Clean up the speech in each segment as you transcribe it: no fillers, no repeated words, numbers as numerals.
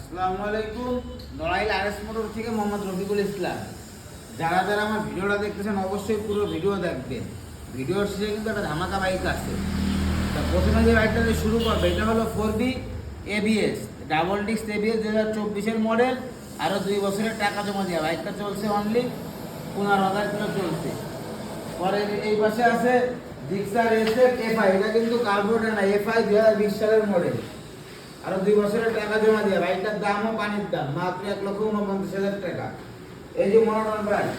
আসসালামু আলাইকুম। Narail RS motor থেকে মোহাম্মদ রফিকুল ইসলাম। যারা যারা আমার ভিডিওটা দেখতেছেন অবশ্যই পুরো ভিডিও দেখবেন। ভিডিওর শেষে কিন্তু একটা ধামাকা বাইক আছে। তা প্রথমে যে বাইকটা দিয়ে শুরু করবে এটা হলো 4B ABS double disc ABS 2024-এর মডেল। আরও 2 বছরের টাকা জমা দেওয়া। বাইকটা চলছে অনলি 15,000 কিলো চলছে। পরে এই পাশে আছে জিক্সার SF FI, এটা কিন্তু কার্বোরেটর না, FI 2020 সালের মডেল। আরো 2 বছরের টাকা জমা দিয়ে বাইকটার দামও পানির দাম, মাত্র 1,49,000 টাকা। এই যে মনোটন বাইক,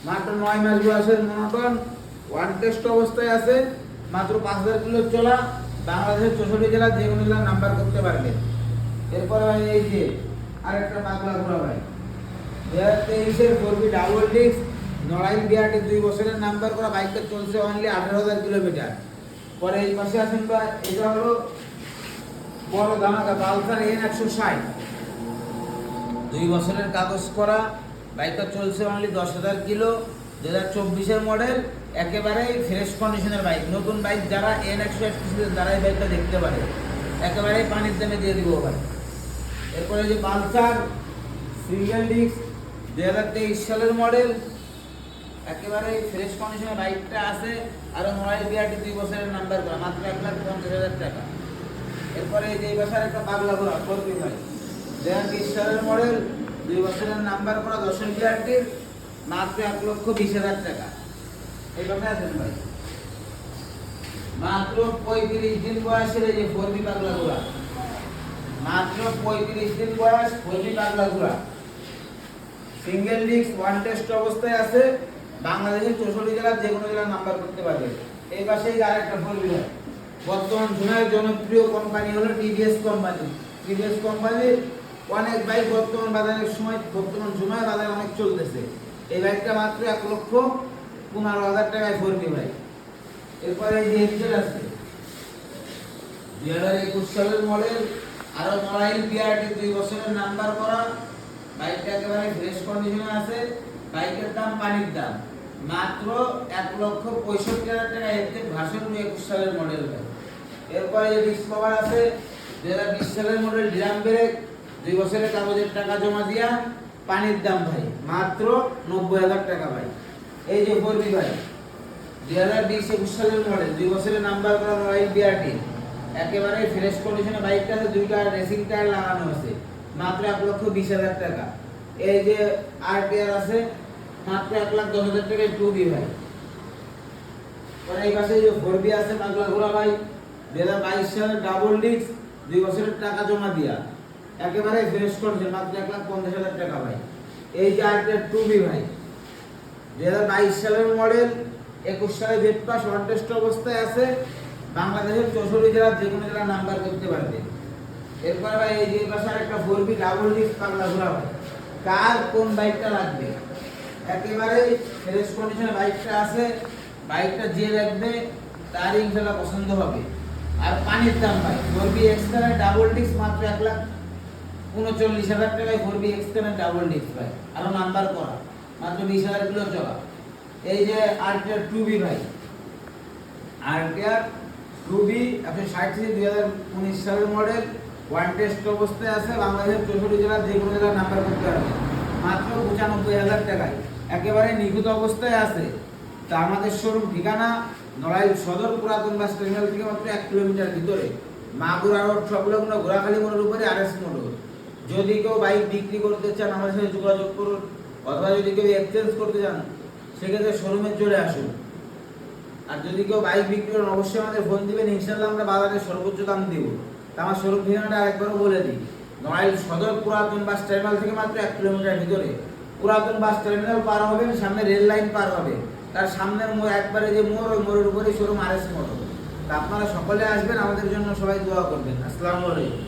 মাত্র 9 মাস বয়সের মনোটন, ওয়ান টেস্ট অবস্থায় আছে, মাত্র 5,000 কিলো চলা। বাংলাদেশের 64 জেলা যে কোনো জেলার নাম্বার করতে পারবে। এরপরে ভাই এই যে আরেকটা পাগলা ঘোড়া বাইক 2023-এর 4B double disc Narail BRT 2 বছরের নাম্বার করা। বাইকটা চলছে অনলি 18,000 কিলোমিটার। পরে এই পাশে আছেন বা এটা হলো বড় ধামাকা পালসার N160 2 বছরের কাগজ করা। বাইকটা চলছে অনলি 10,000 কিলো, 2024-এর মডেল, একেবারে ফ্রেশ কন্ডিশনের বাইক। নতুন বাইক যারা N160 তারা এই বাইকটা দেখতে পারে, একেবারে পানির দামে দিয়ে দিব ভাই। এরপরে যে পালসার সিঙ্গেল ডিস্ক 2023 সালের মডেল, একেবারে ফ্রেশ কন্ডিশনের বাইকটা আছে। আর নড়াইল বিআরটি 2 বছরের নাম্বার করা, মাত্র 1,50,000 টাকা। এরপরে এই বছর একটা পাগলা ঘোড়া 4B ভাই 2020 সালের মডেল, 2 বছরের নাম্বার করা, 10 বিআরটির, মাত্র 1,20,000 টাকা। এই কথা আছেন ভাই, মাত্র 35 দিন বয়সের এই যে 4B পাগলা ঘোড়া, মাত্র 35 দিন বয়স 4B পাগলা ঘোড়া, সিঙ্গেল ডিস্ক, ওয়ান টেস্ট অবস্থায় আছে। বাংলাদেশের 64 জেলার যে কোনো জেলার নাম্বার করতে পারবে। এই পাশে আরেকটা 4B ভাই, বর্তমান সময়ের জনপ্রিয় কোম্পানি হলো টিভিএস কোম্পানি। টিভিএস কোম্পানির অনেক বাইক বর্তমান বাজারের সময় বাজারে অনেক চলতেছে। এই বাইকটা মাত্র 1,15,000 টাকায় 4B ভাই। এরপরে এই যে এক্সেল আছে 2021 সালের মডেল, আরো নড়াইল বিআরটি 2 বছরের নাম্বার করা। বাইকটা একেবারে ফ্রেশ কন্ডিশনে আছে। বাইকের দাম পানির দাম, মাত্র 1,65,000 টাকা। এতে ভার্সন 21 সালের মডেল ভাই। এরপরে যে ডিসকভার আছে 2020 সালের মডেল, ড্রাম ব্রেক, 2 বছরের কাগজের টাকা জমা দিয়া, পানির দাম ভাই মাত্র 90,000 টাকা ভাই। এই যে 4B ভাই 2020-21 সালের মডেল, 2 বছরের নাম্বার করা নড়াইল বিআরটি, একেবারে ফ্রেশ কন্ডিশনে বাইকটা আছে, 2টা রেসিং টায়ার লাগানো আছে, মাত্র 1,20,000 টাকা। এই যে RTR আছে মাত্র 1,10,000 টাকায় 2B ভাই। পরে এই পাশে যে 4B আছে পাগলা ঘোড়া ভাই 2022 সালের ডাবল ডিস্ক, 2 বছরের টাকা জমা দিয়া, একেবারে ফ্রেশ কন্ডিশন, মাত্র 1,50,000 টাকা ভাই। এই যে আরেকটা 2B ভাই 2022 সালের মডেল, 21 সালে জেড পাস, ওয়ান টেস্ট অবস্থায় আছে। বাংলাদেশের 64 জেলার যে কোনো জেলার নাম্বার করতে পারবে। এরপর ভাই এই যে পাশে আরেকটা 4B ডাবল ডিস্ক পাগলা ঘোড়া ভাই। কার কোন বাইকটা লাগবে, একেবারে ফ্রেশ কন্ডিশনে বাইকটা আছে। বাইকটা যে দেখবে তার ইনশাআল্লাহ পছন্দ হবে। আর পানির দাম ভাই 4B এক্সট্রা ডাবল ডিস্ক, মাত্র 1,39,000 টাকায় 4B এক্সট্রা ডাবল ডিস্ক ভাই, আরো নাম্বার করা, মাত্র 20,000 কিলো চলা। এই যে RTR 2B ভাই, RTR 2B 160 2019 সালের মডেল, ওয়ান টেস্ট অবস্থায় আছে। বাংলাদেশের 64 জেলার যে কোনো জেলার নাম্বার করতে পারবে, মাত্র 95,000 টাকায়, একেবারে নিখুঁত অবস্থায় আছে। তা আমাদের শোরুম ঠিকানা নড়াইল সদর পুরাতন বাস টার্মিনাল থেকে মাত্র 1 কিলোমিটার ভিতরে, মাগুরা রোড সংলগ্ন ঘোড়াখালী মোড়ের উপরে আরএস মোটর। যদি কেউ বাইক বিক্রি করতে চান আমাদের সাথে যোগাযোগ করুন, অথবা যদি কেউ এক্সচেঞ্জ করতে চান সেক্ষেত্রে শোরুমে চলে আসুন। আর যদি কেউ বাইক বিক্রি করেন অবশ্যই আমাদের ফোন দিবেন, ইনশাআল্লাহ আমরা বাজারে সর্বোচ্চ দাম দিব। তা আমার শোরুম ঠিকানাটা আরেকবারও বলে দিই, নড়াইল সদর পুরাতন বাস টার্মিনাল থেকে মাত্র 1 কিলোমিটার ভিতরে। পুরাতন বাস টার্মিনাল পার হবেন, সামনে রেল লাইন পার হবে, তার সামনের মোড় একবারে যে মোড়, ওই মোড়ের উপরেই শোরুম আরএস মোটর। তা আপনারা সকলে আসবেন, আমাদের জন্য সবাই দোয়া করবেন। আসসালামু আলাইকুম।